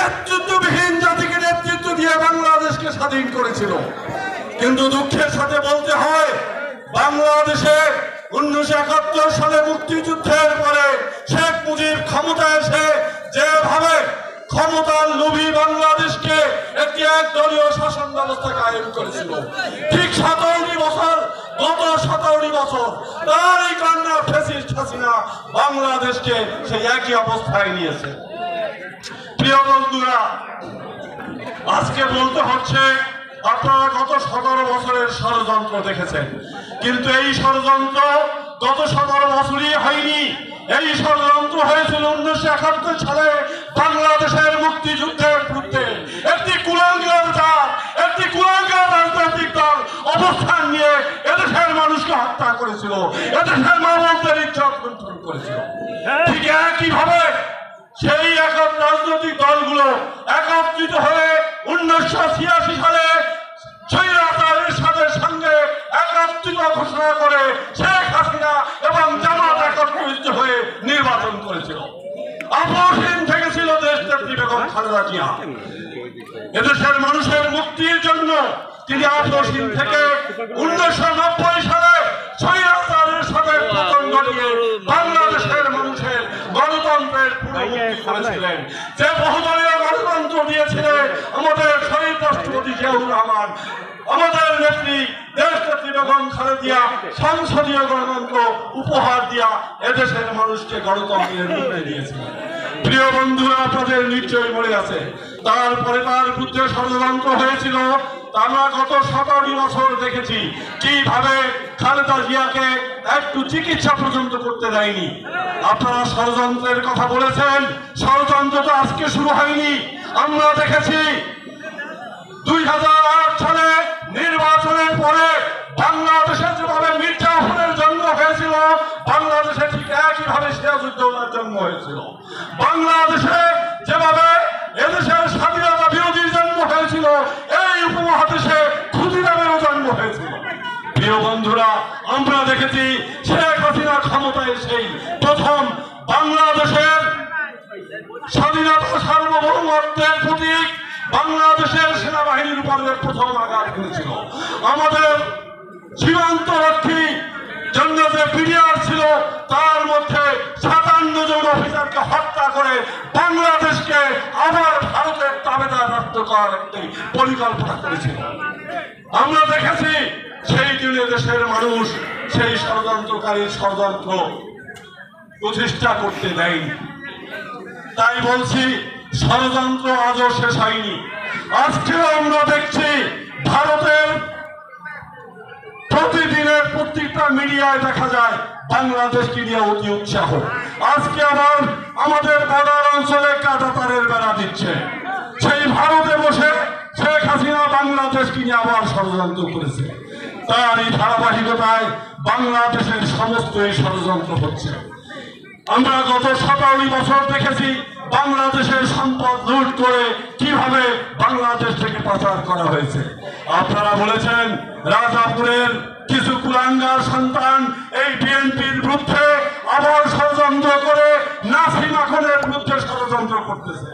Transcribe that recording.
নেতৃত্ববিহীন জাতিকে নেতৃত্ব দিয়ে বাংলাদেশকে স্বাধীন করেছিল। কিন্তু দুঃখের সাথে বলতে হয়, বাংলাদেশে 1971 সালে মুক্তিযুদ্ধের পরে শেখ মুজিব ক্ষমতায় এসে যেভাবে ক্ষমতার লোভী বাংলাদেশকে একটি একদলীয় শাসন ব্যবস্থা কায়েম করেছিল, ঠিক 27 বছর, গত 27 বছর তার এই কান্না ফ্যাসিস্ট হাসিনা বাংলাদেশকে সেই একই অবস্থায় নিয়েছে। প্রিয় বন্ধুরা, আজকে বলতে হচ্ছে আপনারা গত 17 বছরের ষড়যন্ত্র দেখেছেন, কিন্তু এই ষড়যন্ত্র গত 17 বছরই হয়নি। এই ষড়যন্ত্র হয়েছিল 1971 সালে বাংলাদেশের মুক্তিযুদ্ধের বিরুদ্ধে। একটি কুলাঙ্গার জাত, একটি কুলাঙ্গার রাজনৈতিক দল অবস্থান নিয়ে এদেশের মানুষকে হত্যা করেছিল, এদেশের মানুষদের ইজ্জত লুণ্ঠন করেছিল। ঠিক একইভাবে সেই একক রাজনৈতিক দলগুলো একত্রিত হয়ে 1986 সালে স্বৈরাচারের সঙ্গে একত্রিত ঘোষণা করে শেখ হাসিনা এবং জামাত একত্রিত হয়ে নির্বাচন করেছিল। আপসহীন থেকেছিল দেশনেত্রী বেগম খালেদা জিয়া। এদেশের মানুষের মুক্তির জন্য তিনি আপসহীন থেকে 1990 সালে স্বৈরাচারের সাথে পতন ঘটিয়ে বাংলাদেশের মানুষের গণতন্ত্রের পুনরুজ্জীবন করেছিলেন। যে বহুদলীয় গণতন্ত্র দিয়েছিলেন আমাদের শহীদ রাষ্ট্রপতি জিয়াউর রহমান, আমাদের নেত্রী দেশনেত্রী বেগম খালেদা সংসদীয় গণতন্ত্র উপহার দিয়া এদেশের মানুষকে গণতন্ত্রের রূপে দিয়েছিলেন। প্রিয় বন্ধুরা, আপনাদের নিশ্চয়ই মনে আছে তারপরে তার বিরুদ্ধে ষড়যন্ত্র হয়েছিল। আমরা গত 17 বছর দেখেছি কিভাবে খালেদা জিয়াকে একটু চিকিৎসা পর্যন্ত করতে দেয়নি। আপনারা ষড়যন্ত্রের কথা বলেছেন, ষড়যন্ত্র তো আজকে শুরু হয়নি। আমরা দেখেছি 2008 সালে নির্বাচনের পরে বাংলাদেশে যেভাবে মির্জাফরের জন্ম হয়েছিল, বাংলাদেশে ঠিক একইভাবে সিরাজউদ্দৌলার জন্ম হয়েছিল। বাংলাদেশে যেভাবে এদেশের স্বাধীনতা বিরোধীর জন্ম হয়েছিল, এই উপমহাদেশে ক্ষুদিরামেরও জন্ম হয়েছিল। প্রিয় বন্ধুরা, আমরা দেখেছি শেখ হাসিনা ক্ষমতায় এসেই প্রথম বাংলাদেশের স্বাধীনতা সার্বভৌমত্বের প্রতীক বাংলাদেশের সেনাবাহিনীর উপরে প্রথম আঘাত করেছিল। আমাদের সীমান্ত রক্ষী জন্য যে বিডিআর ছিল, তার মধ্যে 57 জন অফিসারকে হত্যা করে বাংলাদেশকে আবার ভারতের তাবেদার রাষ্ট্র করার একটি পরিকল্পনা করেছিল। আমরা দেখেছি সেই দিনে দেশের মানুষ সেই ষড়যন্ত্রকারীর ষড়যন্ত্র প্রতিষ্ঠা করতে দেয়নি। তাই বলছি, ষড়যন্ত্র আজও শেষ হয়নি। আজকেও আমরা দেখছি ভারতের প্রতিদিনের প্রত্যেকটা মিডিয়ায় দেখা যায় বাংলাদেশকে নিয়ে অতি উৎসাহ। আজকে আবার আমাদের বর্ডার অঞ্চলে কাঁটাতারের বেড়া দিচ্ছে। সেই ভারতে বসে শেখ হাসিনা বাংলাদেশকে নিয়ে আবার ষড়যন্ত্র করেছে। তার এই ধারাবাহিকতায় বাংলাদেশের সমস্ত এই ষড়যন্ত্র হচ্ছে। আমরা গত 17 বছর দেখেছি বাংলাদেশের সম্পদ লুট করে কিভাবে বাংলাদেশ থেকে পাচার করা হয়েছে। আপনারা বলেছেন রাজাপুরের কিছু কুলাঙ্গার সন্তান এই বিএনপির বিরুদ্ধে আবার ষড়যন্ত্র করে নাসিম আখনের বিরুদ্ধে ষড়যন্ত্র করতেছে।